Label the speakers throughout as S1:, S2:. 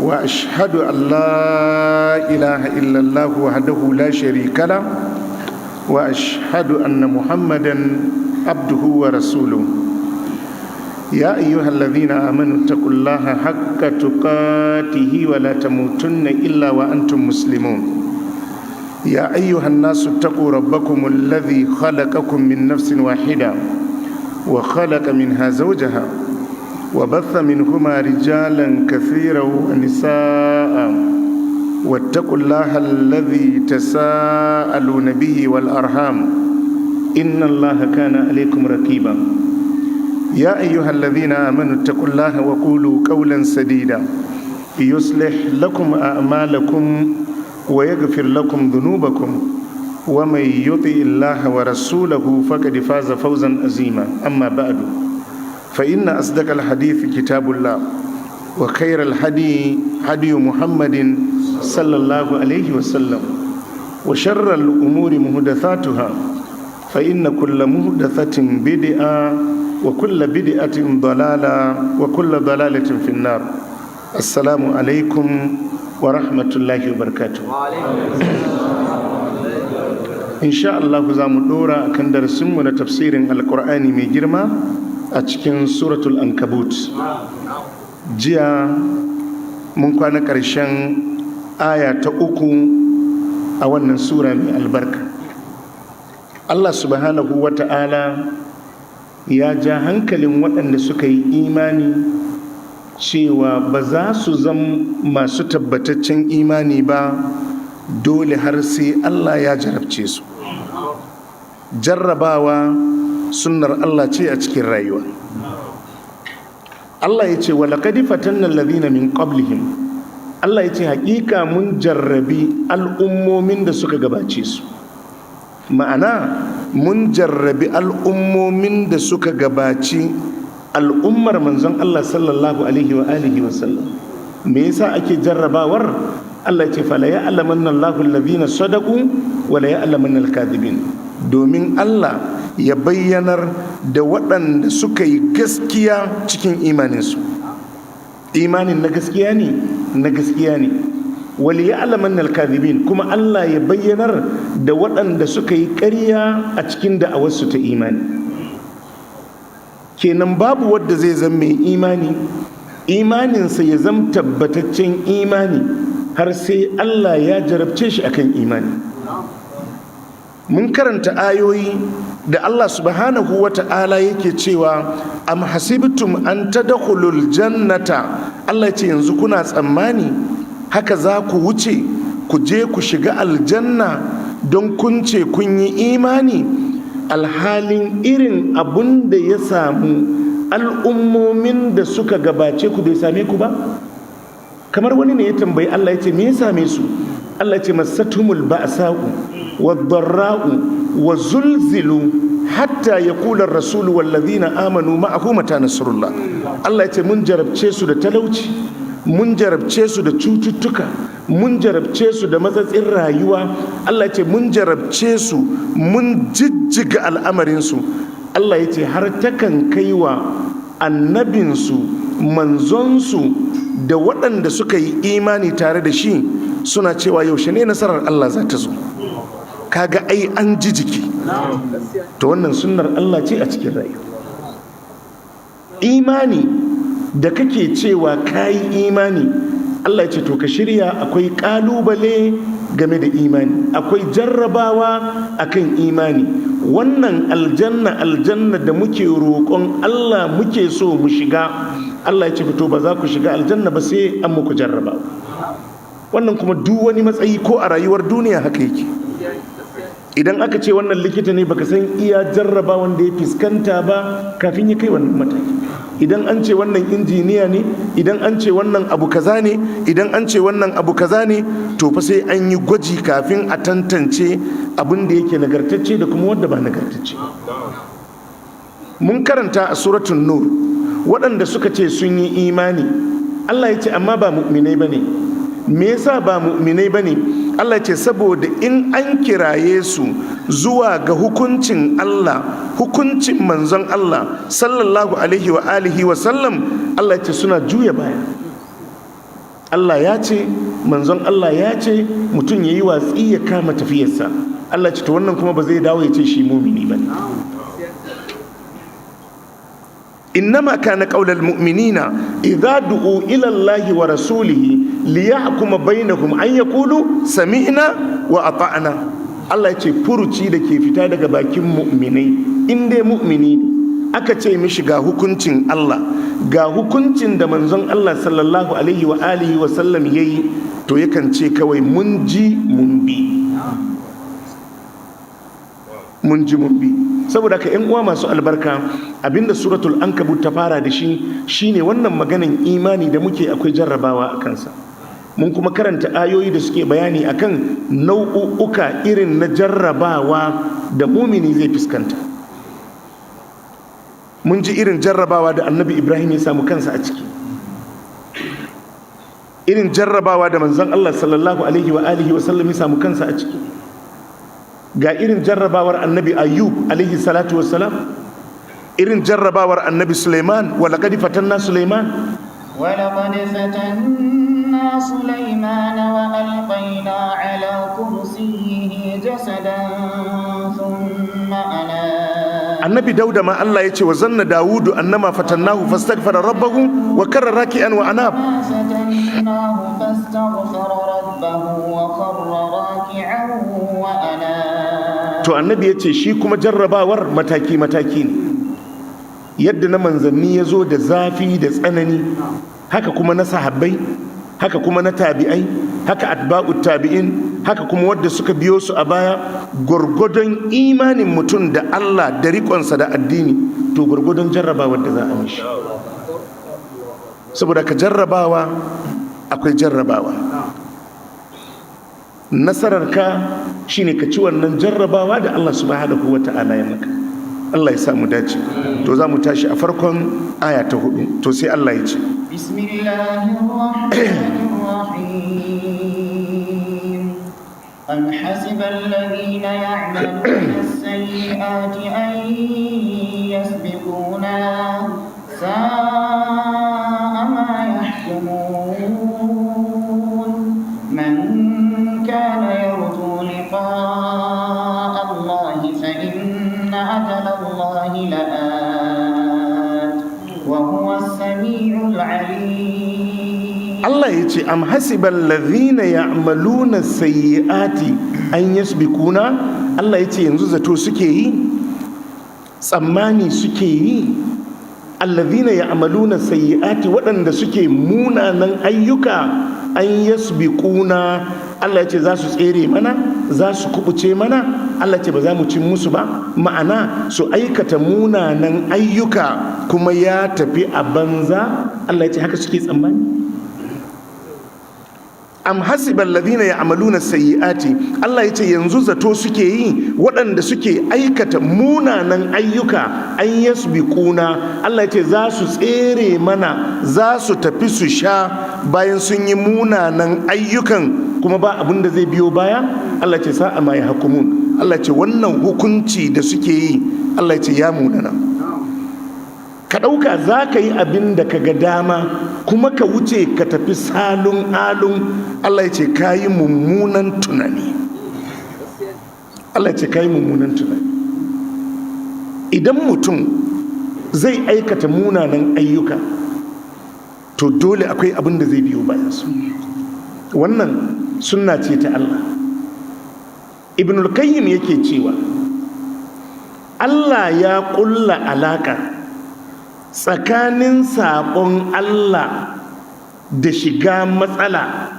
S1: وأشهد أن لا إله إلا الله وحده لا شريك له وأشهد أن محمدا عبده ورسوله يا أيها الذين آمنوا اتقوا الله حق تقاته ولا تموتن إلا وأنتم مسلمون يا أيها الناس اتقوا ربكم الذي خلقكم من نفس واحدة وخلق منها زوجها وبث منهما رجالا كثيرا ونساء واتقوا الله الذي تساءلون به والأرحام إن الله كان عليكم رقيبا يا أيها الذين آمنوا اتقوا الله وقولوا قولا سديدا يصلح لكم أعمالكم ويغفر لكم ذنوبكم ومن يطع الله ورسوله فقد فاز فوزا عظيما أما بعد فإن أصدق الحديث كتاب الله وخير الهدي هدي محمد صلى الله عليه وسلم وشر الأمور محدثاتها فإن كل محدثة بدعة وكل بدعة ضلالة وكل ضلالة في النار. السلام عليكم ورحمة الله وبركاته. إن شاء الله زامو دورا كان درسمنا تفسير القرآن من جرما أتكن سورة العنكبوت. جيا من كان كرشان آية أوكو أولا سورة من البركة. الله سبحانه وتعالى ya ja hankalin waɗanda suka yi imani cewa ba za su zama masu tabbataccen imani ba dole har sai Allah ya jarabce su. Jarrabawa sunnar Allah ce a cikin rayuwa. Allah ya ce walaqad fatanna alladhina min qablihim, Allah ya ce haƙiƙa mun jarrabi al'ummomin da suka gabace su. Ma'ana mun jarrabi al'ummomin da suka gabaci al'ummar manzon Allah sallallahu alaihi wa alihi wa sallam. Me yasa ake jarrabawar? Allah ce fala ya'lamanna Allahu alladhina sadaqu wa la ya'lamanna al-kadhibin, domin Allah ya bayyanar da waɗanda suka yi gaskiya cikin imaninsu. Imanin na gaskiya ne wali ya alaman alkazibin, kuma Allah ya bayyanar da waɗanda suka yi ƙarya a cikin da'awarsu ta imani. Kenan babu wadda zai zama mai imani, imaninsa ya zama tabbataccen imani har sai Allah ya jarabce shi akan imani. Mun karanta ayoyi da Allah subhanahu wa ta'ala yake cewa am hasibtum an tadkhulul jannata, Allah ya ce yanzu kuna tsammani haka za ku wuce ku je ku shiga aljanna don kun ce kun yi imani, alhalin irin abun da ya samu al'ummomin da suka gabace ku bai same ku ba? Kamar wani ne ya tambayi Allah ya ce me ya same su? Allah ya ce masatumul ba'sa'u wad-dharra'u wa zulzilu hatta yaqula ar-rasulu wal-ladhina amanu ma'ahu mata nasrullah. Allah ya ce mun jarabce su da talauci, mun jarabce su da cututtuka, mun jarabce su da matsatsin rayuwa. Allah ya ce mun jarabce su, mun jijjiga al'amarinsu. Allah ya ce har takan kaiwa annabinsu, manzonsu da waɗanda suka yi imani tare da shi suna cewa yaushe ne nasarar Allah za ta zo. Kaga ai an ji jiki. To wannan sunnar Allah ce a cikin rayuwa. Imani da kake cewa kayi imani, Allah ya ce to ka shirya, akwai kalubale game da imani, akwai jarrabawa akan imani. Wannan aljanna da muke roƙon Allah muke so mu shiga, Allah ya ce to ba za ku shiga aljanna ba sai an muku jarraba. Wannan kuma duk wani matsayi ko a rayuwar duniya haka yake. Idan aka ce wannan likita ne baka san iya jarraba wanda ya fuskanta ba kafin ya kai wannan mataki. Idan an ce wannan injiniya ne, idan an ce wannan abu kaza ne, idan an ce wannan abu kaza ne, to fa sai an yi gwaji kafin a tantance abin da yake nagartacce da kuma wanda ba nagartacce. Mun karanta a suratul nur waɗanda suka ce sun yi imani, Allah ya ce amma ba mu'minai bane. Me yasa ba mu'minai bane? Allah ce saboda in an kiraye su zuwa ga hukuncin Allah, hukuncin manzon Allah sallallahu alaihi wa alihi wa sallam, Allah ce suna juya baya. Allah ya ce, manzon Allah ya ce, mutum ya yi watsi ya kama tafiyarsa. Allah ce to wannan kuma ba zai dawo ya ce shi mumini ba. innama kana qaulal mu'minina idza du'u ila Allahi wa rasulihi liyahkuma bainahum an yaqulu sami'na wa ata'na. Allah ya ce furuci da ke fita daga bakin mu'minai, in dai mu'mini aka ce mishi ga hukuncin Allah, ga hukuncin da manzon Allah sallallahu alaihi wa alihi wa sallam yayi, to yakan ce kawai mun ji mun bi, mun ji mun bi. Saboda ka ƴan uwa masu albarka, abinda suratul ankabut ta fara da shi shine wannan maganan imani da muke akwai jarrabawa a kansa. Mun kuma karanta ayoyi da suke bayani akan nau'uka irin na jarrabawa da mumini zai fuskanta. Mun ji irin jarrabawa da annabi Ibrahim ya samu kansa a ciki, irin jarrabawa da manzon Allah sallallahu alaihi wa alihi wa sallam ya samu kansa a ciki, ga irin jarrabawar annabi Ayyub alaihi salatu wassalam, irin jarrabawar annabi Sulaiman, wa laqad fatanna Sulaiman
S2: ولقد فتنا سليمان وألقينا على كرسيه جسدا ثم أناب.
S1: النبي داود ما الله يتي وظن داود أنما فتناه فاستغفر ربه وكر راكعا وأناب.
S2: فتناه فاستغفر ربه وخر راكعا وأناب.
S1: to annabi yace shi kuma jarrabawar mataki mataki ne, yadda na manzanni ya zo da zafi da tsanani, haka kuma na sahabbai, haka kuma na tabi'ai, haka atba'ut tabi'in, haka kuma wadda suka biyo su a baya. Gwargwadon imanin mutum da Allah da riƙonsa da addini, to gwargwadon jarrabawar da za a mishi. Saboda ka jarrabawa akwai jarrabawa. Nasararka shine ka ci wannan jarrabawa da Allah subhanahu wata'ala ya maka. Allah ya samu dace. To za mu tashi a farkon aya ta 4. To sai Allah ya ce
S2: Bismillahirrahmanirrahim. Am hasiba alladhina ya'maluna as-sayyi'ati an yasbiquna sa'a ma yahkumun. Man kana yarju liqa'a Allahi fa أجل الله لآت وهو السميع العليم.
S1: الله يجي أم حسب الذين يعملون السيئات أن يسبقونا. الله يجي ينزو زتو سكي tsammani suke yi, allazina ya'maluna sayyi'ati, waɗanda suke munanan ayyuka, an yasbiquna. Allah ya ce za su tsere mana, za su kubuce mana. Allah ce ba za mu cin musu ba, ma'ana su aikata munanan ayyuka kuma ya tafi a banza. Allah ya ce haka suke tsammani. Am hasiba alladhina ya'maluna sayyi'ati. Allah ya ce yanzu zato suke yi waɗanda suke aikata munanan ayyuka, an yasbiquna. Allah ya ce za su tsere mana, za su tafi su sha bayan sun yi munanan ayyukan kuma ba abin da zai biyo baya. Allah ce sa'a ma yahkumun. Allah ce wannan hukunci da suke yi, Allah ce ya munana. Ka ɗauka za ka yi abin da ka ga dama kuma ka wuce ka tafi salun alun. Allah ce ka yi mummunan tunani. Allah ce ka yi mummunan tunani. Idan mutum zai aikata munanan ayyuka, to dole akwai abin da zai biyo bayansu. Wannan sunna ce ta Allah. Ibnul Qayyim yake cewa Allah ya ƙulla alaƙa tsakanin saƙon Allah da shiga matsala.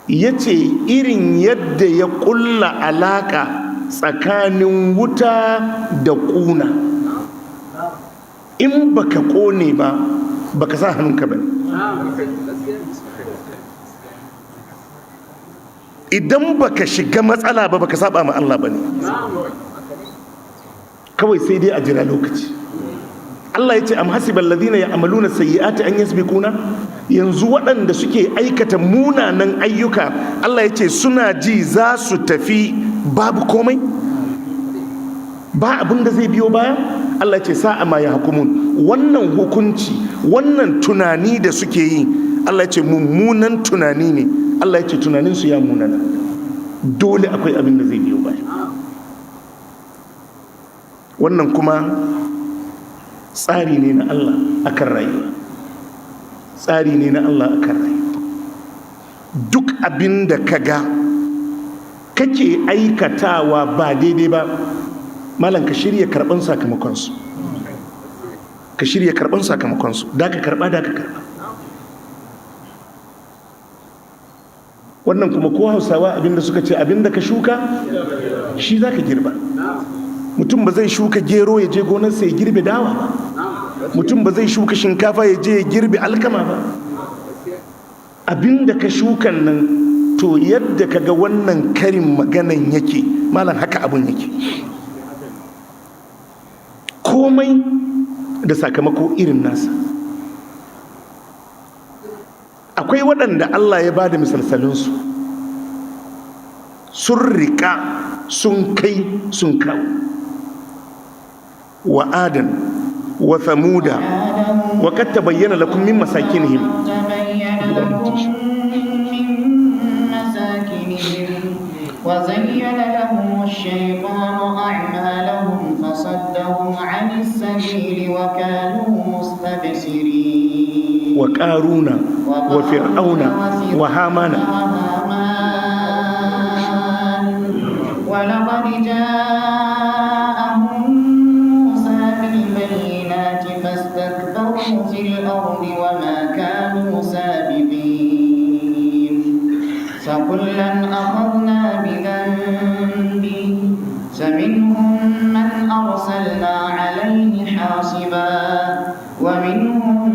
S1: Ya ce irin yadda ya ƙulla alaƙa tsakanin wuta da ƙuna, in baka ƙone ba baka sa hannunka ba. Idan baka shiga matsala ba baka saba ma Allah bane, kawai sai dai a jira lokaci. Allah ya ce am hasibal ladina ya'maluna sayyi'ati an yasbiquna. Yanzu waɗanda suke aikata munanan ayyuka, Allah ya ce suna ji za su tafi babu komai, ba abin da zai biyo baya. Allah ya ce sa'a ma yahkumun. Wannan hukunci, wannan tunani da suke yi, Allah ya ce mummunan tunani ne, Allah ya ce tunaninsu ya munana, dole akwai abin da zai biyo baya. Wannan kuma tsari ne na Allah akan rayuwa, tsari ne na Allah akan rayuwa. Duk abin da ka ga kake aikatawa ba daidai ba, malam ka shirya karban sakamakonsu, ka shirya karban sakamakonsu, da ka karba da ka karba. Wannan kuma ko Hausawa abinda suka ce, abinda ka shuka shi za ka girba. Mutum ba zai shuka gero ya je gonarsa ya girbe dawa ba, mutum ba zai shuka shinkafa ya je ya girbe alkama ba. Abinda ka shukan nan, to yadda ka ga wannan karin maganan yake, malam haka abun yake. Komai da sakamako irin nasa. Akwai waɗanda Allah ya bada misalsalinsu, sun riƙa, sun kai, sun kawo. Wa adan wa thamuda wa qad tabayyana lakum min masakinihim
S2: وزين لهم الشيطان أعمالهم فصدهم عن السبيل وكانوا مستبصرين.
S1: وقارون وفرعون وهامان
S2: ولقد جاءهم موسى بالبينات فاستكبروا في الأرض وما كانوا سابقين. فكلا أخذنا بذنبه فمنهم من أرسلنا عليه حاصبا ومنهم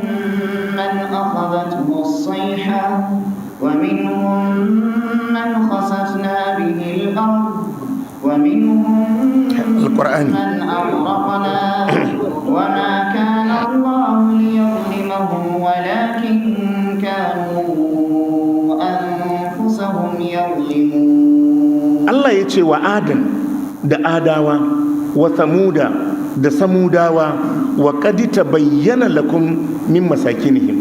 S2: من أخذته الصيحة ومنهم من خسفنا به الأرض ومنهم من أغرقنا وما كان الله ليظلمهم ولكن كانوا أنفسهم يظلمون.
S1: الله يتشي وآدم da adawa wa samuda da samudawa wa qad tabayyana lakum min masakinihim.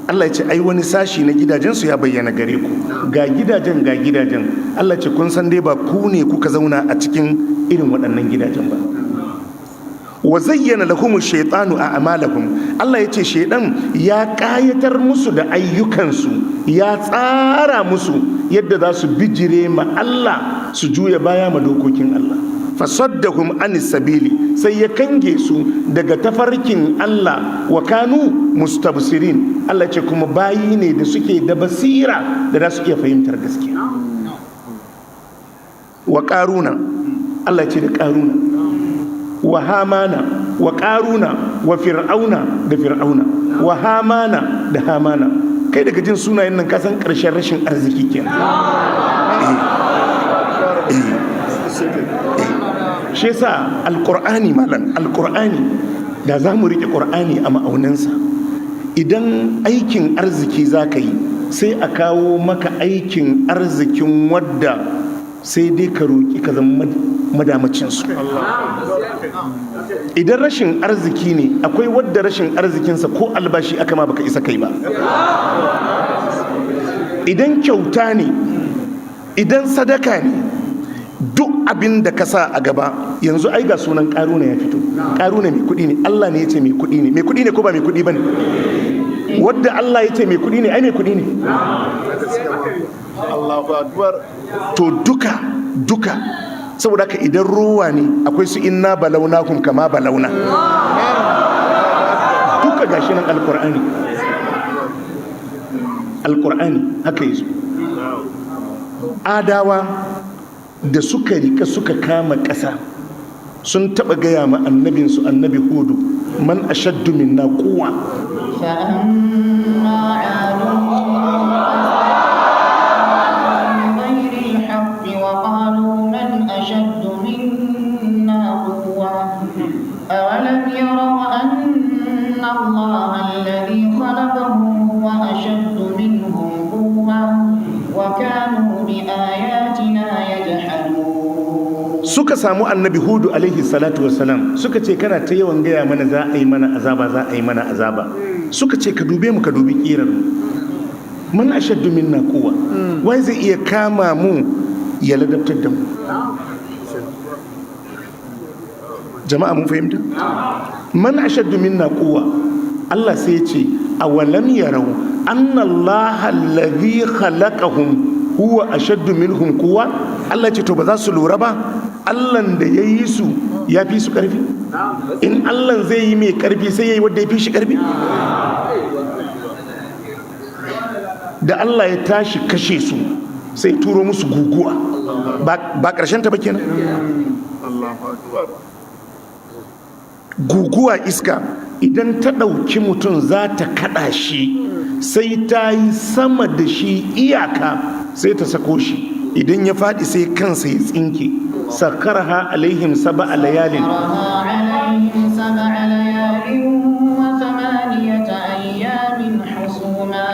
S1: Allah ya ce ai wani sashi na gidajensu ya bayyana gare ku, ga gidajen ga gidajen. Allah ce kun san dai ba ku ne kuka zauna a cikin irin waɗannan gidajen ba. Wa zayyana lahum shaytanu a'malahum. Allah ya ce shaydan ya kayatar musu da ayyukansu, ya tsara musu yadda za su bijire ma Allah, su juya baya ma dokokin Allah. Fasaddahum anis sabili, sai ya kange su daga tafarkin Allah, wa kanu mustabsirin. Allah ce kuma bayi ne da suke da basira da za su iya fahimtar gaskiya. Wa qaruna, Allah ce da qaruna, wa hamana, wa qaruna, wa fir'auna da fir'auna, wa hamana da hamana. Kai daga jin sunayen nan kasan karshen rashin arziki kenan. Shi yasa alqur'ani malam, alqur'ani da za mu rike qur'ani a ma'aunansa, idan aikin arziki za ka yi sai a kawo maka aikin arzikin wadda sai dai ka roƙi ka zama madamacinsu. Idan rashin arziki ne, akwai wadda rashin arzikinsa ko albashi aka ma baka isa kai ba. Idan kyauta ne, idan sadaka ne, duk abin da ka sa a gaba, yanzu ai ga sunan ƙaruna ya fito. Ƙaruna mai kuɗi ne, Allah ne ya ce mai kuɗi ne. Mai kuɗi ne ko ba mai kuɗi ba ne? Wadda Allah ya ce mai kuɗi ne, ai mai kuɗi ne. To duka saboda haka idan ruwa ne, akwai su inna balaunakum kama balauna. Duka gashi nan alƙur'ani haka yi su. Adawa da suka rika suka kama ƙasa sun taɓa gaya ma annabinsu annabi Hudu, man ashaddu minna quwwa.
S2: أولم يروا أن الله الذي خلقهم هو أشد منهم قوة وكانوا بآياتنا يجحدون.
S1: suka samu annabi Hudu alaihi salatu wassalam, suka ce kana ta yawan gaya mana za a yi mana azaba, za a yi mana azaba. Suka ce ka dube mu, ka dubi kirar mu. man ashaddu minna quwwa wai zai iya kama mu ya ladabtar da mu. Jama'a mun fahimta? Man ashaddu minna quwwa, Allah sai ya ce awalam yarau anna Allah alladhi khalaqahum huwa ashaddu minhum quwwa. Allah ce to ba za su lura ba Allahn da ya yi su ya fi su karfi? In Allahn zai yi mai karfi sai ya yi wadda ya fi shi karfi? Da Allah ya tashi kashe su sai turo musu guguwa, ba ƙarshen ta ba kenan? Guguwa iska idan ta ɗauki mutum za ta kaɗa shi sai ta yi sama da shi iyaka sai ta sako shi, idan ya faɗi sai kansa ya tsinke. سخرها عليهم 7 ليال
S2: وثمانية أيام حسوما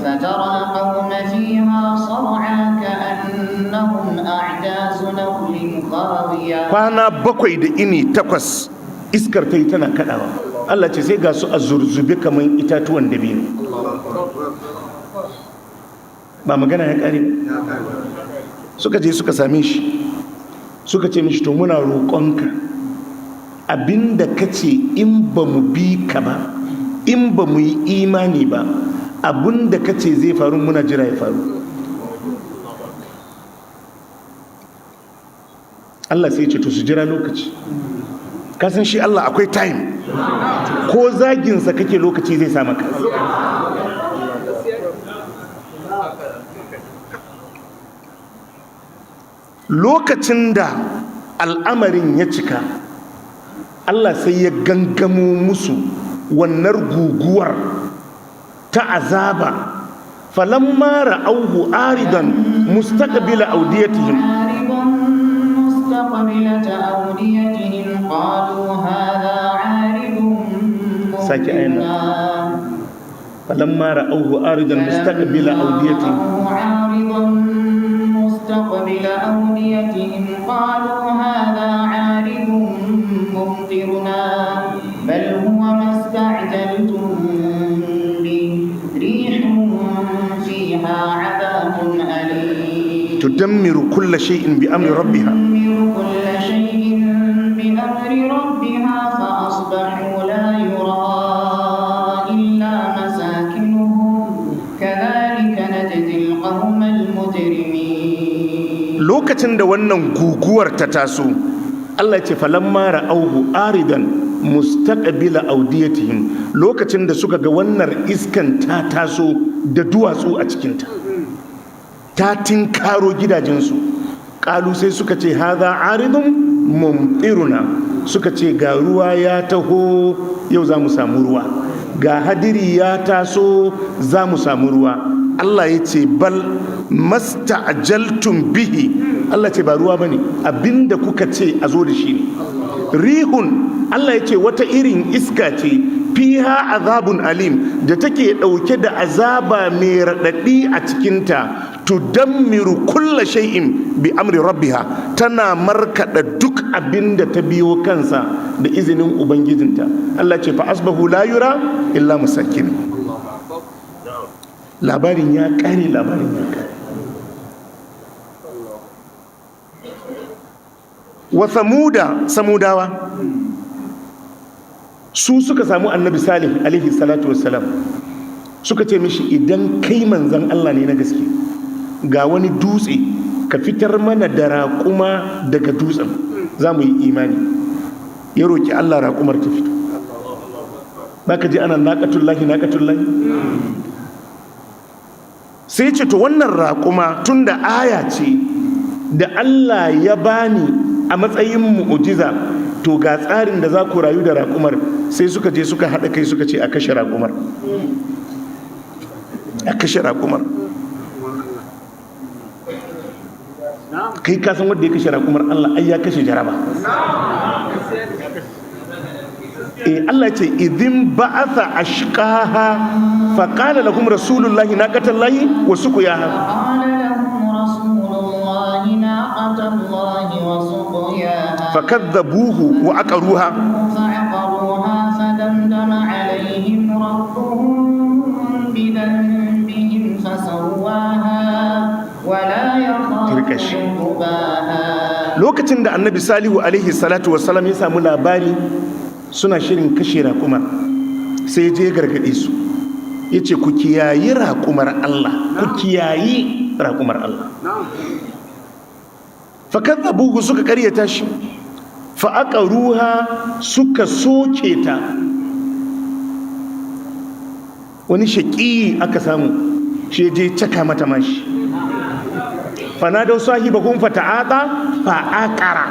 S2: فترى القوم فيها صرعى كأنهم أعجاز نخل خاوية. kwana 7 da ini 8 iskar ta yi tana kaɗawa. Allah ce sai ga su a zurzube kamar itatuwan dabino. Ba magana ya ƙare ba. Suka je suka same shi suka ce mishi to muna roƙonka abinda ka ce in ba mu bi ka ba, in ba mu yi imani ba, abinda ka ce zai faru muna jira ya faru. Allah sai ce to su jira lokaci. Kasan shi Allah akwai time, ko zaginsa kake lokaci zai sa maka. Lokacin da al'amarin ya cika, Allah sai ya gangamo musu wannan guguwar ta azaba. falamma ra'awhu aridan mustaqbila awdiyatihim qalu hadha 'aridun
S1: saki ayna falamma ra'awhu aridan mustaqbila awdiyatihim
S2: مستقبل أوديتهم قالوا هذا عارض ممطرنا بل هو ما استعجلتم به ريح فيها عذاب أليم
S1: تدمر كل شيء بأمر ربها
S2: فأصبحوا لا يرى إلا مساكنهم كذلك نجزي القوم المجرمين.
S1: lokacin da wannan guguwar ta taso, Allah ce falamma ra'auhu aridan mustaqbila awdiyatihim, lokacin da suka ga wannan iskan ta taso da duwatsu a cikinta ta tinkaro gidajensu, kalu sai suka ce hadha aridun mumtiruna, suka ce ga ruwa ya taho yau za mu samu ruwa, ga hadiri ya taso za mu samu ruwa. Allah ya ce bal masta'jaltum bihi, Allah ce ba ruwa bane, abinda kuka ce a zo da shi ne. Rihun, Allah ya ce wata irin iska ce, fiha azabun alim, da take dauke da azaba mai radadi a cikinta, tudammiru kulla shay'in bi amri rabbiha, tana markada duk abinda ta biyo kansa da izinin ubangijinta. Allah ce fa asbahu la yura illa masakin. Labarin ya kare, labarin ya kare. Wa samudawa su suka samu annabi salih alaihi salatu wassalam, suka ce mishi idan kai manzan Allah ne na gaske, ga wani dutse ka fitar mana da raƙuma daga dutsen za mu yi imani. Ya roƙi Allah raƙumar ta fito. Ba ka ji ana naƙatullahi naƙatullahi. Sai ce to wannan raƙuma tun da aya ce da Allah ya bani a matsayin mu'ujiza, to ga tsarin da za ku rayu da raƙumar. Sai suka je suka haɗa kai suka ce a kashe raƙumar, a kashe raƙumar. Kai kasan wanda ya kashe raƙumar Allah ai ya kashe jaraba. Allah ce idin ba'atha ashqaha fa qala lahum rasulullahi naqatallahi wa suqiyaha fakadzabuhu wa aqaruha
S2: فدمدم عليهم ربهم بذنبهم
S1: halaka shi. Lokacin da annabi Salihu alaihi salatu wassalam ya samu labari suna shirin kashe raƙuma, sai ya je gargaɗe su ya ce ku kiyayi raƙumar Allah, ku kiyayi raƙumar Allah. fakadzabuhu suka karyata shi, fa aqaruha suka soke ta. Wani shaƙi aka samu shi je caka mata mashi, fanadau sahibahum fata'aqa fa'aqara.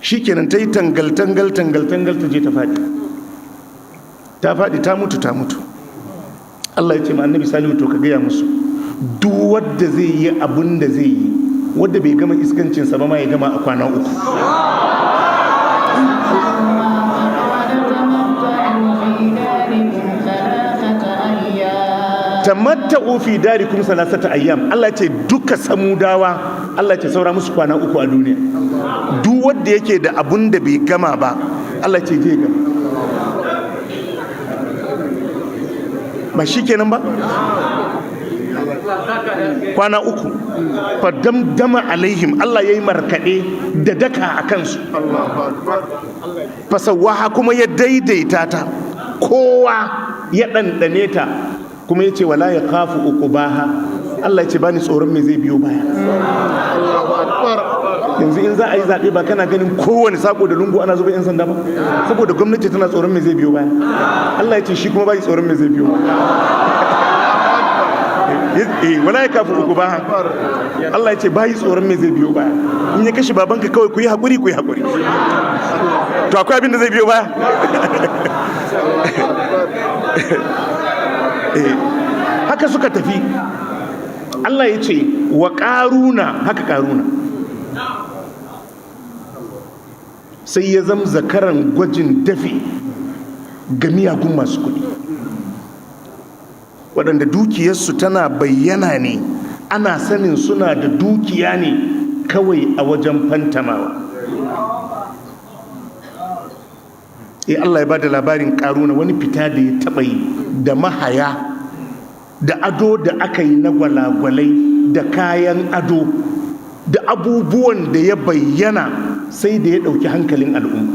S1: Shikenan ta yi tangal ta je ta faɗi ta mutu. Allah ya ce ma annabi Salihu to ka gaya musu duk wanda zai yi abin da zai yi, wanda bai gama iskancinsa ba ma ya gama a kwana 3. tamatta'u fi darikum 3 ayyam. Allah ce duka samudawa, Allah ce saura musu kwana 3 a duniya. Duk wanda yake da abun da bai gama ba, Allah ce je gama. Ba shikenan ba? Kwana 3 fa damdama alaihim, Allah yayi markade da daka a kansu. Fasawaha kuma ya daidaita ta, kowa ya dandane ta, kuma yace wala ya khafu uqubaha. Allah yace bani tsoron me zai biyo baya. Yanzu in za a yi zaɓe ba kana ganin kowane sako da lungu ana zuba 'yan sanda ba, saboda gwamnati tana tsoron me zai biyo baya. Allah yace shi kuma bai tsoron me zai biyo baya. Wala ya khafu uqubaha. Allah yace bai tsoron me zai biyo baya. In ya kashe babanka kawai ku yi hakuri. To akwai abin da zai biyo baya. Haka suka tafi. Allah ya ce wa ƙaruna, haka ƙaruna sai ya zama zakaran gwajin dafi ga miyagun masu kuɗi, waɗanda dukiyarsu tana bayyana ne, ana sanin suna da dukiya ne kawai a wajen fantamawa. Allah ya ba da labarin ƙaruna, wani fita da ya taɓa yi da mahaya da ado da aka yi na gwalagwalai da kayan ado da abubuwan da ya bayyana, sai da ya ɗauki hankalin al'umma.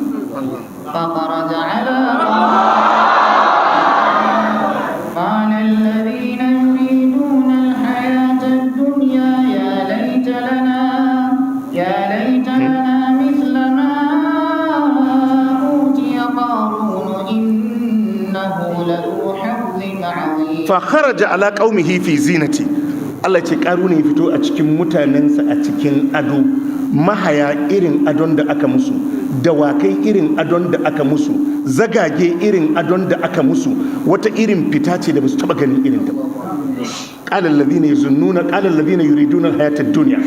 S1: fa kharaja ala qaumihi fi zinati. Allah ce ƙaruna ya fito a cikin mutanensa a cikin ado, mahaya irin adon da aka musu, dawakai irin adon da aka musu, zagage irin adon da aka musu, wata irin fita ce da ba su taba ganin irin ta. qala alladhina yuriduna alhayata ad-dunya.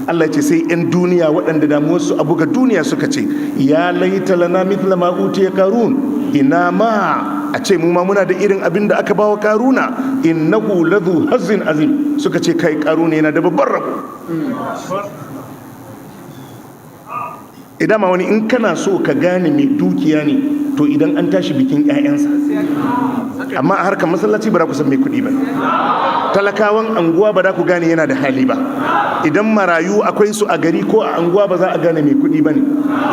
S1: Allah ce sai 'yan duniya waɗanda damuwarsu a buga duniya suka ce ya laita lana mithla ma utiya qarun, ina ma a ce mu ma muna da irin abin da aka bawa karuna. Innahu ladhu hazzin azim, suka ce kai karuna yana da babban rabo. Idan ma wani in kana so ka gane mai dukiya ne, to idan an tashi bikin 'ya'yansa. Amma a harkar masallaci ba za ku san mai kuɗi ba, talakawan anguwa ba za ku gane yana da hali ba, idan marayu akwai su a gari ko a anguwa ba za a gane mai kuɗi ba ne.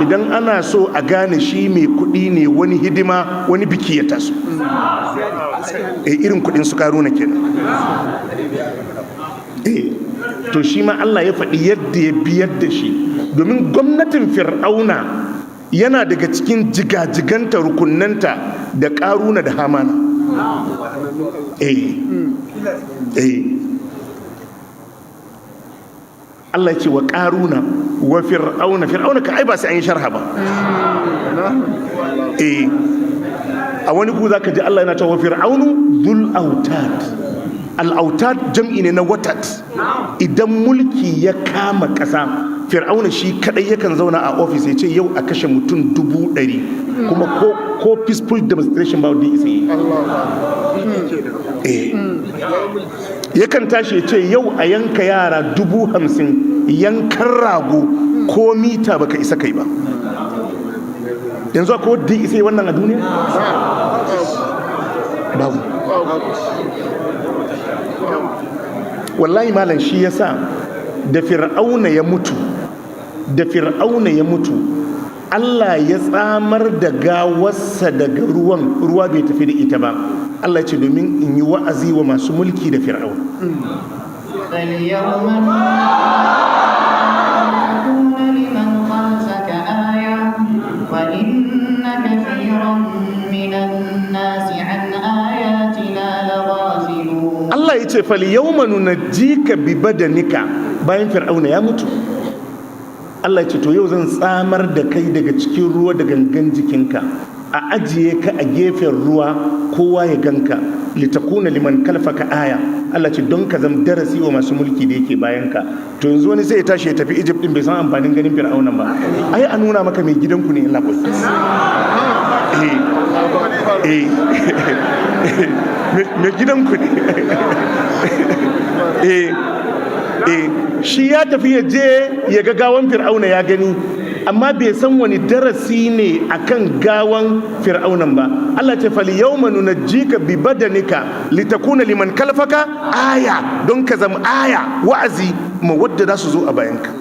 S1: Idan ana so a gane shi mai kuɗi ne, wani hidima wani biki ya taso, irin kuɗin su karuna kenan. To shi ma Allah ya faɗi yadda ya biyar da shi, domin gwamnatin fir'auna yana daga cikin jigajiganta rukunanta da karuna da hamana. Allah ya ce wa karuna wa fir'auna ka ai ba sai an yi sharha ba. A wani ku zaka ji Allah yana cewa fir'aunu dhul autad. Al-autad jam'i ne na watat. Idan mulki ya kama ƙasa, fir'auna shi kadai yakan zauna a ofis ya ce yau a kashe mutum 100,000, kuma ko peaceful demonstration ba wanda isa yi. Yakan tashi ya ce yau a yanka yara 50,000, yankan rago ko mita baka isa kai ba. Yanzu akwai wadda isa yi wannan a duniya? Babu. wallahi malam shi yasa da fir'auna ya mutu Allah ya tsamar da gawarsa daga ruwa bai tafi da ita ba. Allah ce domin in yi wa'azi wa masu mulki da fir'auna. Allah ya ce fal yawma nunajjika bi badanika, bayan fir'auna ya mutu Allah ya ce to yau zan tsamar da kai daga cikin ruwa da gangan jikinka, a ajiye ka a gefen ruwa kowa ya ganka, litakuna liman kalfaka aya. Allah ce don ka zama darasi wa masu mulki da yake bayan ka. To yanzu wani sai ya tashi ya tafi Egypt din bai san amfanin ganin fir'auna ba. Ai a nuna maka mai gidanku ne Allah koyi. Mai gidanku ne. Shi ya tafi ya je ya ga gawan fir'auna ya gani, amma bai san wani darasi ne akan gawan fir'aunan ba. Allah ce fal yawma nunajjika bi badanika litakuna liman kalfaka aya, don ka zama aya wa'azi ma wadda za su zo a bayanka.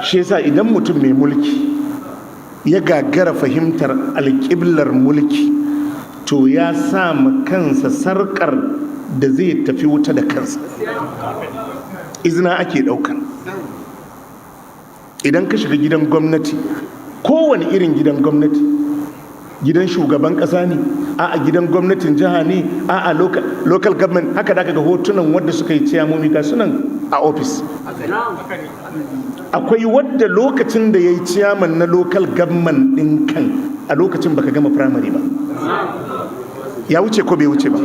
S1: Shi yasa idan mutum mai mulki ya gagara fahimtar alƙiblar mulki, to ya sa ma kansa sarƙar da zai tafi wuta da kansa. Izina ake ɗauka. Idan ka shiga gidan gwamnati, kowane irin gidan gwamnati, gidan shugaban ƙasa ne, a gidan gwamnatin jiha ne, a local government, haka da ga hotunan wadda suka yi ciyamomi ga sunan a ofis. Akwai wadda lokacin da ya yi ciyaman na local government ɗin kan, a lokacin baka gama firamare ba. Ya wuce ko bai wuce ba?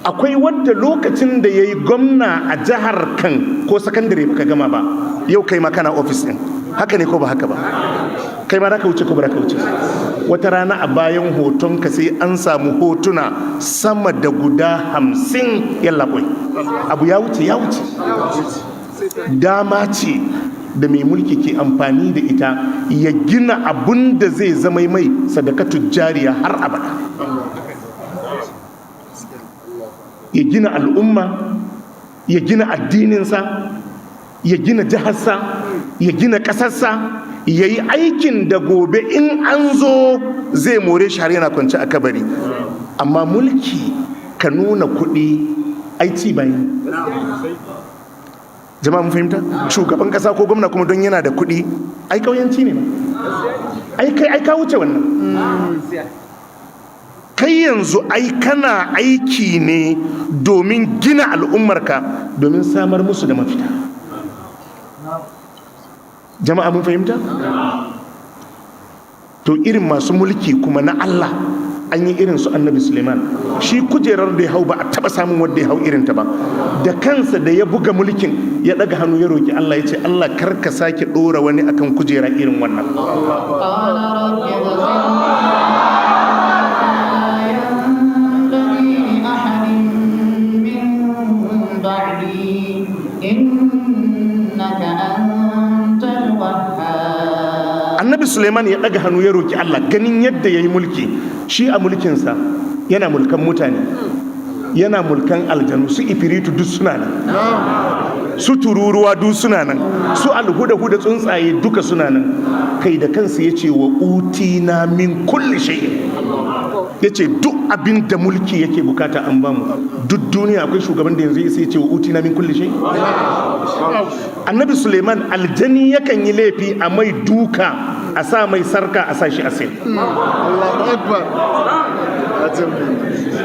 S1: Akwai wadda lokacin da ya yi gwamna a jihar kan ko sakandare baka gama ba, yau kai ma kana ofis ɗin. Haka ne ko ba haka ba? Kai ma ka wuce ko ba ka wuce? Wata rana a bayan hotonka sai an samu hotuna sama da guda 50 yallaɓoi. Abu ya wuce, ya wuce. Dama ce da mai mulki ke amfani da ita ya gina abun da zai zama mai sadakatu jariya har abada. Ya gina al'umma, ya gina addininsa, ya gina jiharsa, ya gina ƙasarsa, ya yi aikin da gobe in an zo zai more shi har yana kwanci a kabari. Amma mulki ka nuna kuɗi aici bayan. Jama'a mun fahimta? Shugaban ƙasa ko gwamna kuma don yana da kuɗi, ai ƙauyanci ne ba. Ai ka wuce wannan. Kai yanzu ai kana aiki ne domin gina al'ummarka, domin samar musu da mafita. Jama'a mun fahimta? To irin masu mulki kuma na Allah an yi irin su Annabi Suleiman. Shi kujerar da ya hau ba a taba samun wanda ya hau irin ta ba. Da kansa da ya buga mulkin ya daga hannu ya roki Allah, ya ce Allah karka sake dora wani akan kujera irin wannan. Annabi Suleiman ya daga hannu ya roki Allah, ganin yadda ya yi mulki. Shi a mulkinsa yana mulkan mutane, yana mulkan aljanu, su ifiritu duk suna nan, su tururuwa duk suna nan, su alhuda-huda tsuntsaye duka suna nan. Kai da kansa ya ce wa utina min kulli shay, ya ce duk abin da mulki yake bukata an bamu. Duk duniya akwai shugaban da yanzu ya ce wa utina min kulli shay? Annabi Suleiman aljani yakan yi laifi a mai duka, a sa mai sarka, a sa shi asil.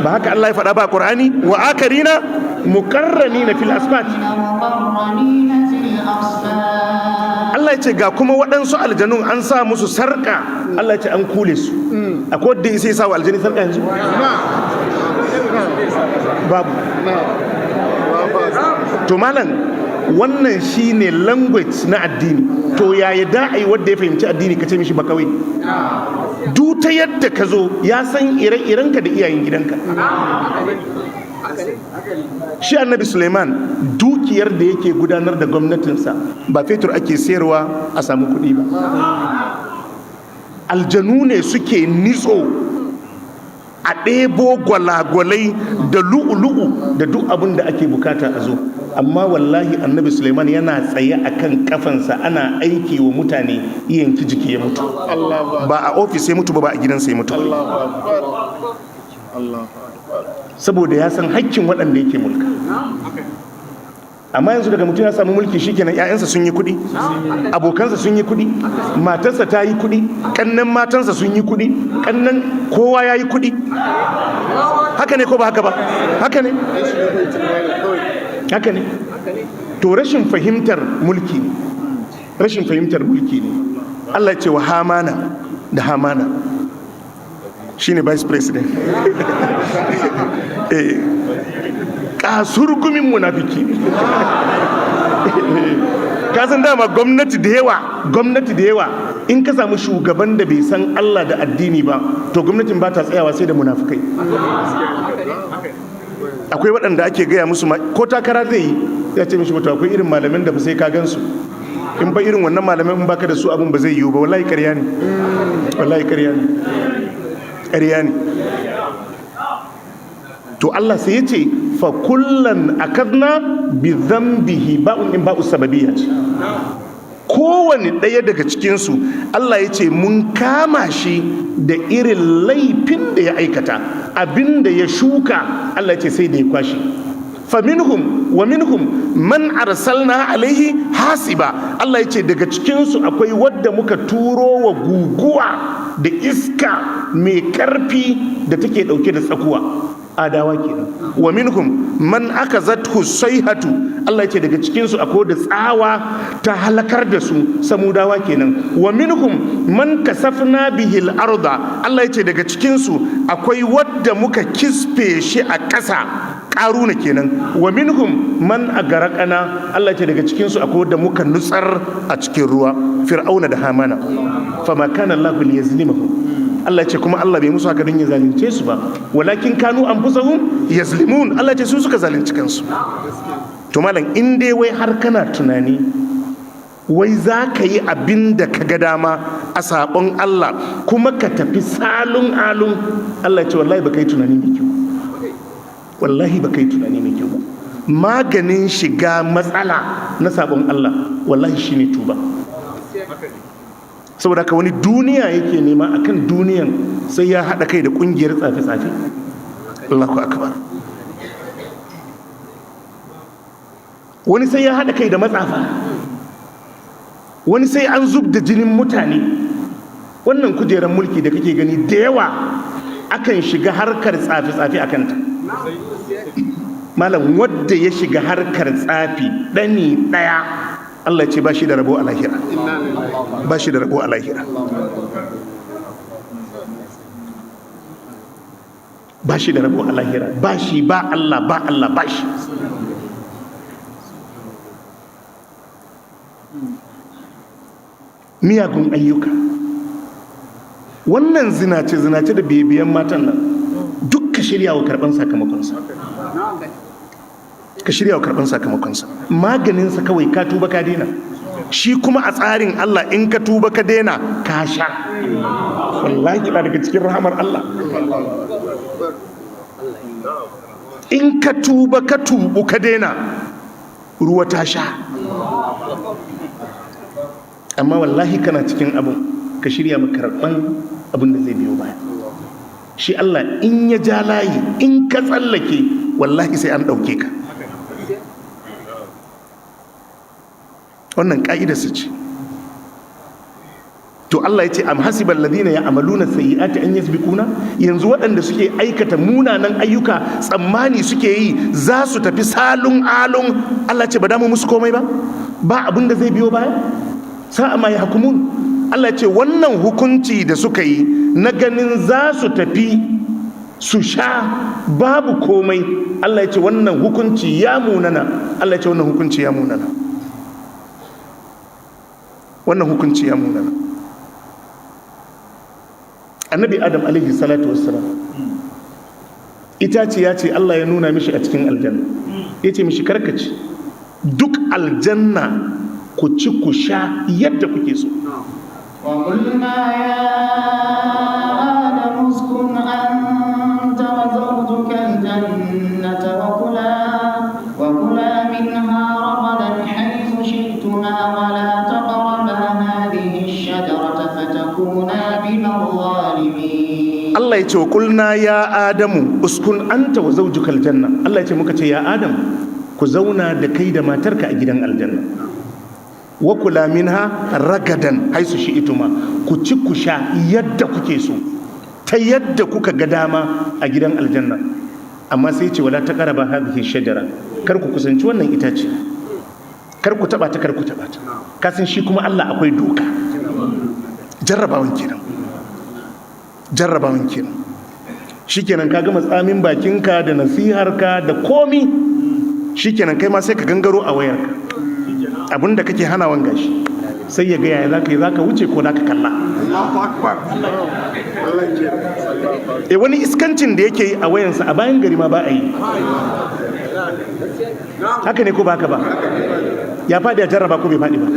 S1: Ba haka Allah ya faɗa ba Qur'ani? Wa akarina muqarranina fil asfat. Allah ya ce ga kuma waɗansu aljanun an sa musu sarka, Allah ya ce an kule su. Akwai wadda sai sa wa aljani sarka yanzu? Babu. To malam, wannan shine language na addini. To yaya da ai wanda ya fahimci addini ka ce mishi ba kawai? Duk ta yadda ka zo ya san ire-irenka da iyayen gidanka. Shi Annabi Suleiman dukiyar da yake gudanar da gwamnatinsa ba fetur ake sayarwa a samu kuɗi ba. Aljanu ne suke nitso a ɗebo gwalagwalai da lu'ulu'u da duk abin da ake bukata a zo. Amma wallahi annabi Suleiman yana tsaye akan kafansa ana aiki wa mutane yanki jiki ya mutu. Ba a ofis ya mutu ba a gidansa ya mutu. Saboda ya san hakkin waɗanda yake mulka. Amma yanzu daga mutum ya samu mulki shikenan, ƴaƴansa sun yi kuɗi, abokansa sun yi kuɗi, matarsa ta yi kuɗi, kannan matansa sun yi kuɗi, kannan kowa ya yi kuɗi. Haka ne ko ba haka ba? Haka ne. Haka ne. To rashin fahimtar mulki ne. Rashin fahimtar mulki ne. Allah ce wa Hamana da Hamana shine vice president. Kasurgumin munafiki. Ka san dama gwamnati da yawa in ka samu shugaban da bai san Allah da addini ba, to gwamnatin ba ta tsayawa sai da munafikai. Akwai waɗanda ake gaya musu ko takara zai yi ya ce mishi mutu akwai irin malamin da ba sai ka gansu, in ba irin wannan malamin in baka da su abin ba zai yiwu ba. Wallahi ƙarya ne. Wallahi ƙarya ne. Ƙarya ne. To Allah sai ya ce fa kullan akadna bi dhanbihi, ba'un in ba'u sababiyya ce. Kowane ɗaya daga cikinsu Allah ya ce mun kama shi da irin laifin da ya aikata, abin da ya shuka Allah ya ce sai da ya kwashi. Faminhum wa minhum man arsalna alaihi hasiba, Allah ya ce daga cikinsu akwai wadda muka turo wa guguwa da iska mai karfi da take dauke da tsakuwa, adawa kenan. Wa minhum man akazathu sayhatu, Allah yace daga cikin su akwai da tsawa ta halakar da su, samudawa kenan. Wa minhum man kasafna bihi al-arda, Allah yace daga cikin su akwai wadda muka kisfe shi a ƙasa, ƙaruna kenan. Wa minhum man agaraqana, Allah yace daga cikin su akwai wadda muka nutsar a cikin ruwa, fir'auna da hamana. Fama kana Allahu liyazlimahum, Allah ce kuma Allah bai musu haka don ya zalunce su ba, walakin kanu anfusahum yazlimun, Allah ce su suka zalunci kansu. To malam, in dai wai har kana tunani wai za ka yi abin da ka ga dama a sabon Allah kuma ka tafi salun alun, Allah ce wallahi baka yi tunani mai kyau, wallahi baka yi tunani mai kyau. Maganin shiga matsala na sabon Allah wallahi shine tuba. Saboda ka wani duniya yake nema, akan duniyan sai ya haɗa kai da ƙungiyar tsafe-tsafe. Allahu akbar. Wani sai ya haɗa kai da matsafa, wani sai an zub da jinin mutane. Wannan kujerar mulki da kake gani da yawa akan shiga harkar tsafe-tsafe a kanta. Malam, wadda ya shiga harkar tsafi ɗani ɗaya, Allah ce ba shi da rabo a lahira, ba shi da rabo a lahira, ba shi da rabo a lahira, ba shi ba Allah, ba Allah ba shi. Miyagun ayyuka, wannan zinace da biyan matan nan duk ka shirya wa karɓar sakamakonsa, ka shirya wa karɓar sakamakonsa. Maganinsa kawai ka tuba ka daina. Shi kuma a tsarin Allah in ka tuba ka daina ka sha. Wallahi ina daga cikin rahamar Allah. In ka tuba ka tubu ka daina, ruwa ta sha. Amma wallahi kana cikin abun, ka shirya ma karɓar abin da zai biyo baya. Shi Allah in ya ja layi, in ka tsallake wallahi sai an ɗauke ka. Wannan ka'idarsa ce. To Allah ya ce am hasibal ladina ya'maluna sayyi'ati an yasbiquna, yanzu waɗanda suke aikata munanan ayyuka tsammani suke yi za su tafi salun alun. Allah ce ba da mu musu komai ba abin da zai biyo baya. Sa'a ma yahkumun, Allah ce wannan hukunci da suka yi na ganin za su tafi su sha babu komai, Allah ya ce wannan hukunci ya munana. Allah ya ce wannan hukunci ya munana, wannan hukunci ya munana. Annabi Adam alaihi salatu wassalam, itace ya ce Allah ya nuna mishi a cikin aljanna, ya ce mishi karkaci duk aljanna ku ci ku sha yadda kuke so.
S2: وقلنا يا آدم اسكن أنت
S1: Allah ya ce wa qulna ya adamu uskun anta wa zawjukal janna. Allah ya ce muka ce ya adam ku zauna da kai da matarka a gidan aljanna, wa kula minha ragadan haisu shi'tuma, ku ci ku sha yadda kuke so ta yadda kuka ga dama a gidan aljanna. Amma sai ce wala taqraba hadhihi shajara, kar ku kusanci wannan itace, kar ku taba ta, kar ku taba ta. Kasan shi kuma Allah akwai doka. Jarrabawan kenan shikenan ka gama tsamin bakinka da nasiharka da komi, shikenan kai ma sai ka gangaro a wayarka abinda kake hanawan gashi, sai ya ga yaya zaka wuce ko zaka kalla. Wani iskancin da yake yi a wayansa a bayan gari ma ba a yi. Haka ne ko ba haka ba? Ya faɗi a jarraba ko bai faɗi ba?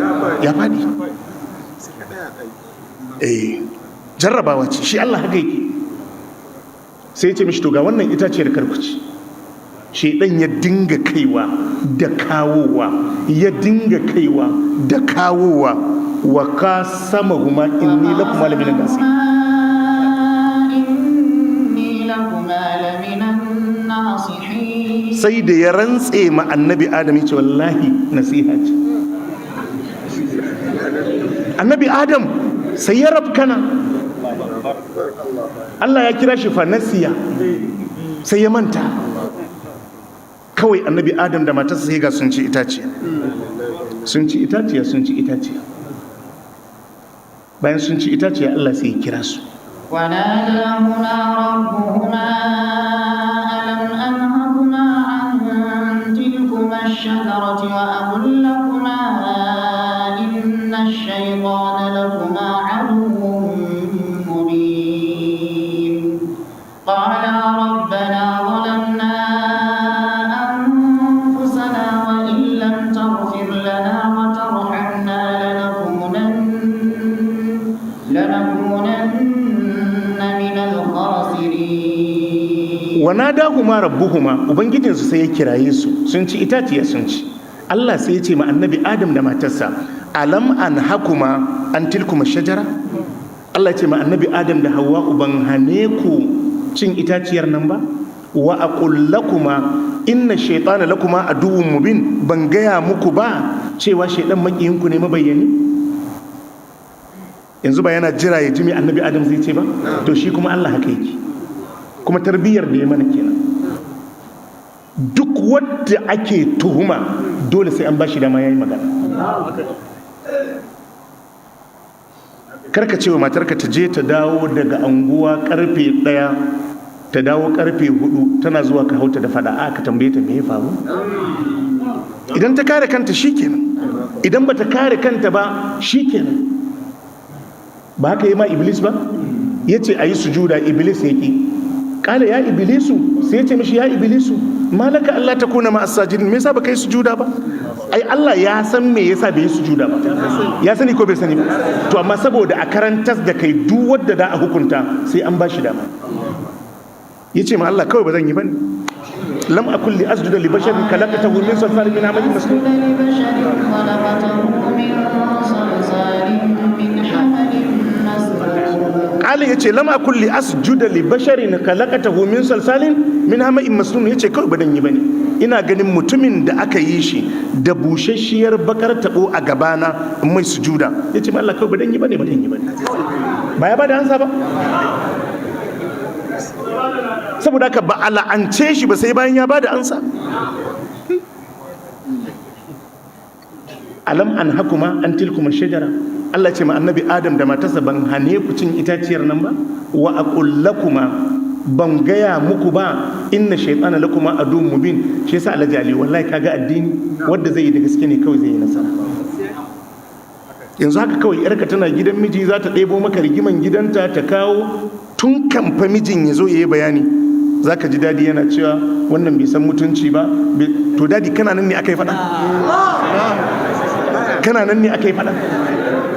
S1: Ya faɗi. Jarrabawa ce, shi Allah haka yake. Sai ya ce mishi to ga wannan itaciyar karkuci. Shedan ya dinga kaiwa da kawowa, wa qasamahuma inni lakuma laminan nasihin. Sai da ya rantse ma annabi Adam ya ce wallahi nasiha ce. Annabi Adam sai ya rabkana, Allah ya kira shi fanasiya, sai ya manta. Kawai annabi Adam da matarsa sai ga sun ci itaciya. Bayan sun ci itaciya Allah sai ya kira su.
S2: وناداهما ربهما ألم أنهكما عن تلكما الشجرة وأقل لكما إن الشيطان لكما عدو مبين قالا ربنا ظلمنا أنفسنا وإن لم تغفر لنا وترحمنا لنكونن من الخاسرين.
S1: وناداهما ربهما ubangijinsu sai ya kiraye su, sun ci itaciya sun ci. Allah sai ya ce ma annabi Adam da matarsa alam an hakuma an tilkuma shajara. Allah ya ce ma annabi Adam da Hawwa ban hane ku cin itaciyar nan ba, wa aqul lakuma inna shaytana lakuma aduwwun mubin, ban gaya muku ba cewa shaydan makiyinku ne mabayyani. Yanzu ba yana jira ya ji me annabi Adam zai ce ba, to shi kuma Allah haka yake, kuma tarbiyyar da ya mana kenan. Duk wanda ake tuhuma dole sai an bashi dama yayi magana. Karka cewa matarka ta je ta dawo daga anguwa karfe 1 ta dawo karfe 4 tana zuwa ka hauta da fada, ka tambaye ta me ya faru. Idan ta kare kanta shikenan, idan bata kare kanta ba shikenan. Ba haka yi ma Iblis ba? Yace ayi sujuda, Iblis yake. Kala ya Iblisu, sai ya ce mishi ya Iblisu malaka Allah ta kuna ma'as sajidin, me yasa baka yi sujuda ba? Ai Allah ya san me yasa bai yi sujuda ba, ya sani ko bai sani ba. To amma saboda a karantas da kai duk wanda da a hukunta sai an bashi dama. Yace ma Allah kawai ba zan yi bane. Lam akul li asjuda li basharin khalaqatahu min salsalin min hamadin masnun. Ali ya ce lama kulli asjuda li basharin khalaqatahu min salsalin min hama'in masnun. Ya ce kawai ba dan yi bane, ina ganin mutumin da aka yi shi da bushashiyar bakar tabo a gabana in mai sujuda. Ya ce Allah kawai ba dan yi bane. Ba ya bada ansa ba, saboda haka ba ala'ance shi ba sai bayan ya bada ansa. Alam an hakuma an tilkuma shajara. Allah ce ma annabi Adam da matarsa ban hane ku cin itaciyar nan ba, wa aqul lakuma ban gaya muku ba inna shaytana lakuma aduwwun mubin. Shi yasa Allah jali wallahi kaga addini wanda zai yi da gaske ne kawai zai yi nasara. Yanzu haka kawai yarka tana gidan miji za ta ɗebo maka rigiman gidanta ta kawo, tun kamfa mijin ya zo ya yi bayani zaka ji dadi yana cewa wannan bai san mutunci ba. To dadi kana nan ne aka yi faɗa? Kana nan ne aka yi faɗa?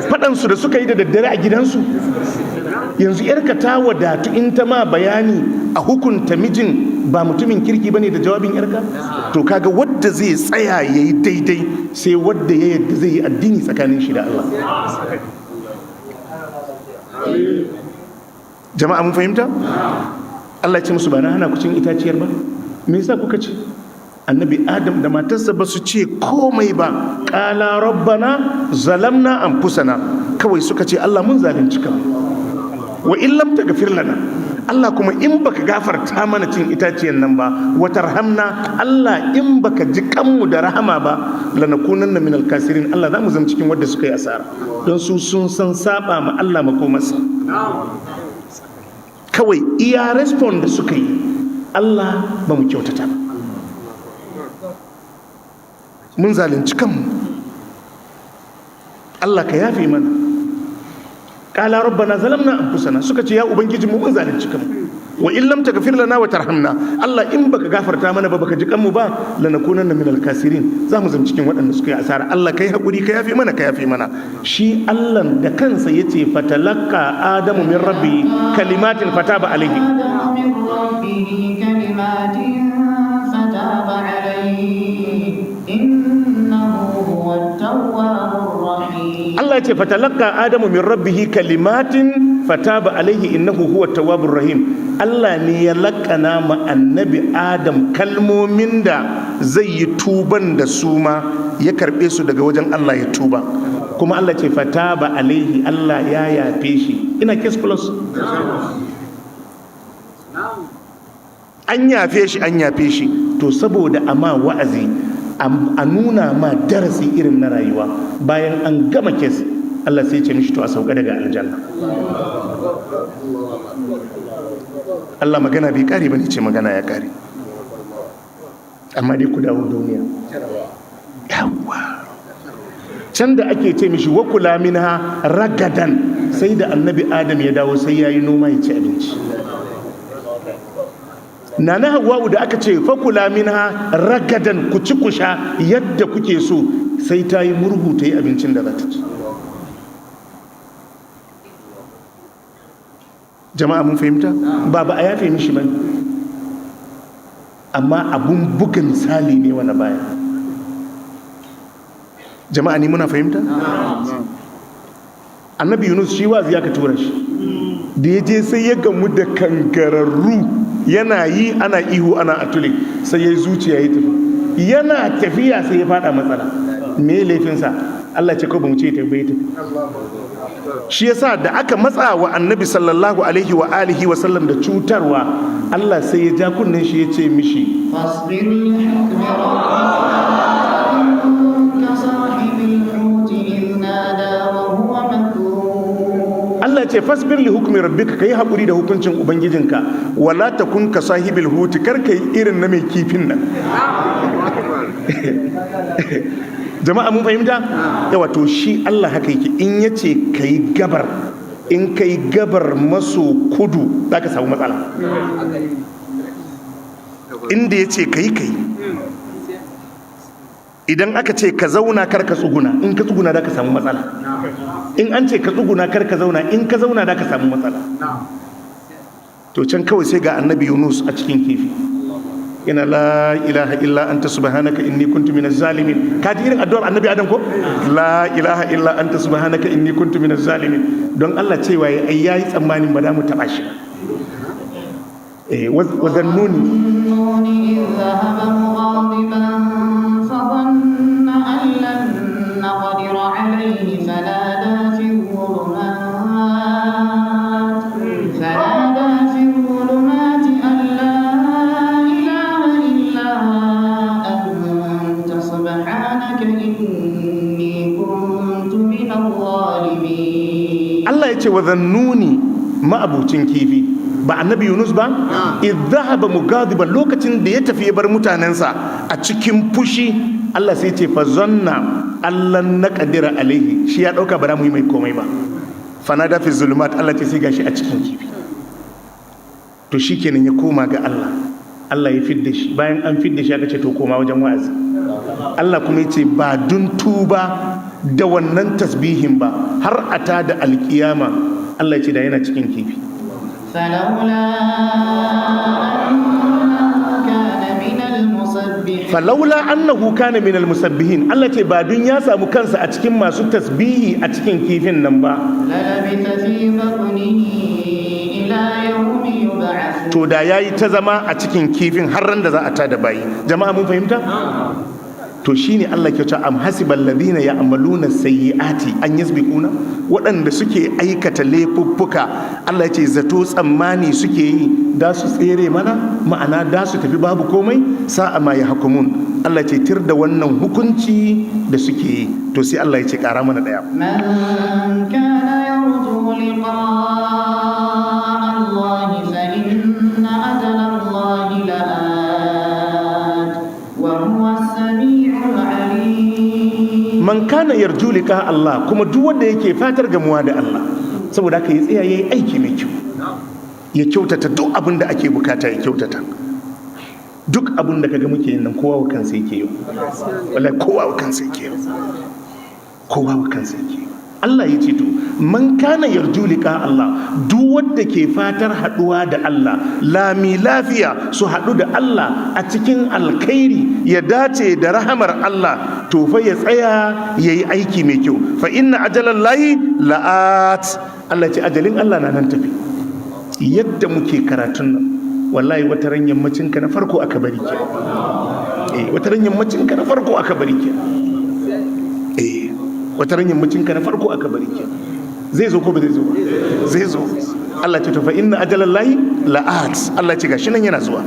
S1: Faɗansu da suka yi da daddare a gidansu. Yanzu yarka ta wadatu in ta ma bayani a hukunta mijin ba mutumin kirki bane da jawabin yarka. To kaga wadda zai tsaya yayi daidai sai wadda ya yadda zai yi addini tsakanin shi da Allah. jama'a mun fahimta? Allah ya ce musu ba na hana ku cin itaciyar ba, me yasa kuka ci? Annabi Adam da matarsa ba su ce komai ba, qala rabbana zalamna anfusana, kawai suka ce Allah mun zalunci kanmu, wa in lam taghfir lana, Allah kuma in baka gafarta mana cin itaciyar nan ba, wa tarhamna, Allah in baka ji kanmu da rahama ba, lanakunanna minal kasirin, Allah za mu zama cikin wanda suka yi asara, don su sun san saba ma Allah makomarsa. Kawai iya respond da suka yi, Allah ba mu kyautata ba, mun zalunci kanmu, Allah ka yafe mana. Qala rabbana zalamna anfusana, suka ce ya ubangiji mu mun zalunci kanmu, wa in lam taghfir lana wa tarhamna, Allah in baka gafarta mana ba, baka ji kanmu ba, lanakunanna minal kasirin, za mu zama cikin waɗanda suka yi asara. Allah kai hakuri, ka yafe mana, ka yafe mana. Shi Allah da kansa yace fatalaqqa adamu min rabbi kalimatin fataba alayhi, Allah ce fatalaqqa adamu min rabbihi kalimatin fataba alaihi innahu huwa tawwabur rahim. Allah ne ya laƙana ma annabi Adam kalmomin da zai yi tuban da su ma ya karɓe su daga wajen Allah ya tuba, kuma Allah ce fataba alaihi, Allah ya yafe shi. Ina case plus, an yafe shi, an yafe shi. To saboda amma wa'azi, a nuna ma darasi irin na rayuwa, bayan an gama kes, Allah sai ce mishi to a sauka daga aljanna. Allah magana bai kare bane, ce magana ya kare, amma dai ku dawo duniya. Yawwa, can da ake ce mishi wa kula minha ragadan, sai da annabi Adam ya dawo sai yayi noma ya ci abinci. Nana Hawwa'u da aka ce fakula minha ragadan, ku ci ku sha yadda kuke so, sai ta yi murhu ta yi abincin da za ta ci. Jama'a mun fahimta? Ba a yafe mishi ba, amma abun buga misali ne wani baya. Jama'a ni muna fahimta? Annabi Yunus shi wazi ya ka tura shi, da ya je sai ya gamu da kangararru, yana yi ana ihu ana atule, sai ya yi zuciya ya tafi, yana tafiya sai ya fada matsala. Me laifinsa? Allah ce ko ba mu ce ta bai tafi. Shi yasa da aka matsa wa annabi sallallahu alaihi wa alihi wa sallam da cutarwa, Allah sai ya ja kunnen shi ya ce mishi Allah ce fasbir li hukmi rabbika, kai hakuri da hukuncin ubangijinka, wala takun ka sahibil huti, kar kai irin na mai kifin nan. Jama'a mun fahimta? Yawa, to shi Allah haka yake, in yace kai gabar, in kai gabar maso kudu zaka samu matsala, inda yace kai idan aka ce ka zauna kar ka tsuguna, in ka tsuguna da ka samu matsala, in an ce ka tsuguna kar ka zauna, in ka zauna da ka samu matsala. To can kawai sai ga annabi Yunus a cikin kifi, ina la ilaha illa anta subhanaka inni kuntu minaz zalimin. Ka ji irin addu'ar annabi Adam ko? La ilaha illa anta subhanaka inni kuntu minaz zalimin. Don Allah cewa yayi tsammanin ba da mu taba shi. wa dhannuni فظن أن لن نقدر عليه فنادى في الظلمات أن لا إله إلا أنت سبحانك إني كنت من الظالمين. الله يقول وذنوني ما أبو تنكيفي ba annabi Yunus ba idhahaba mugadiban, lokacin da ya tafi ya bar mutanensa a cikin fushi, Allah sai ce fa zanna allan naqdira alaihi, shi ya dauka ba za mu yi mai komai ba. Fanada fi zulumat, Allah ce sai gashi a cikin kifi. To shikenan ya koma ga Allah, Allah ya fidda shi. Bayan an fidda shi aka ce to koma wajen wa'azi. Allah kuma ya ce ba dun tuba da wannan tasbihin ba har ata da alkiyama, Allah ya ce da yana cikin kifi. falaula annahu kana min almusabbihin, Allah ce ba dun ya samu kansa a cikin masu tasbihi a cikin kifin nan ba, lalabita fi batnihi
S2: إلى يوم يبعثون.
S1: to da yayi ta zama a cikin kifin har ran da za a tada bayi. Jama'a mun fahimta? To shine Allah ke cewa am hasibal ladina ya'maluna sayyiati an yasbiquna, waɗanda suke aikata laifuffuka Allah ya ce zato tsammani suke yi da su tsere mana, ma'ana da su tafi babu komai. Sa'a ma yahkumun, Allah ya ce tir da wannan hukunci da suke yi. To sai Allah ya ce ƙara mana daya,
S2: man kana yarju liqa'a Allah fa inna ajala Allah la'at wa huwa as-sami'ul 'alim.
S1: man kana yarju liqa Allah, kuma duk wanda yake fatar gamuwa da Allah, saboda haka ya tsaya yayi aiki mai kyau, ya kyautata duk abin da ake bukata ya kyautata. Duk abin da kaga muke yin nan kowa wa kansa yake yi, wallahi kowa wa kansa yake yi, kowa wa kansa yake yi. Allah ya ce to man kana yarju liqa Allah, duk wanda ke fatar haduwa da Allah lami lafiya, su hadu da Allah a cikin alkhairi, ya dace da rahamar Allah, to fa ya tsaya yayi aiki mai kyau. Fa inna ajalallahi la'at, Allah ce ajalin Allah na nan tafi. Yadda muke karatun nan wallahi wata ran yammacin ka na farko aka bari ke, wata ran yammacin ka na farko aka bari ke, wata ran yammacin ka na farko aka bari ke. Zai zo ko ba zai zo ba? Zai zo. Allah ce to fa inna ajalallahi la'at, Allah ce gashi nan yana zuwa.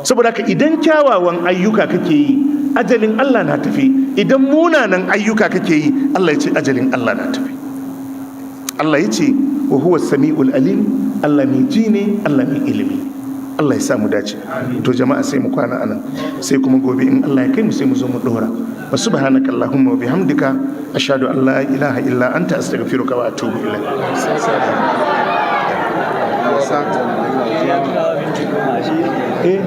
S1: Saboda haka idan kyawawan ayyuka kake yi ajalin Allah na tafi, idan munanan ayyuka kake yi Allah ya ce ajalin Allah na tafi. Allah ya ce wa huwa sami'ul alim, Allah mai ji ne, Allah mai ilimi. Allah ya sa mu dace. To jama'a sai mu kwana anan, sai kuma gobe in Allah ya kai mu sai mu zo mu dora. Wa subhanaka allahumma wa bihamdika ashhadu an la ilaha illa anta astaghfiruka wa atubu ilaik. Eh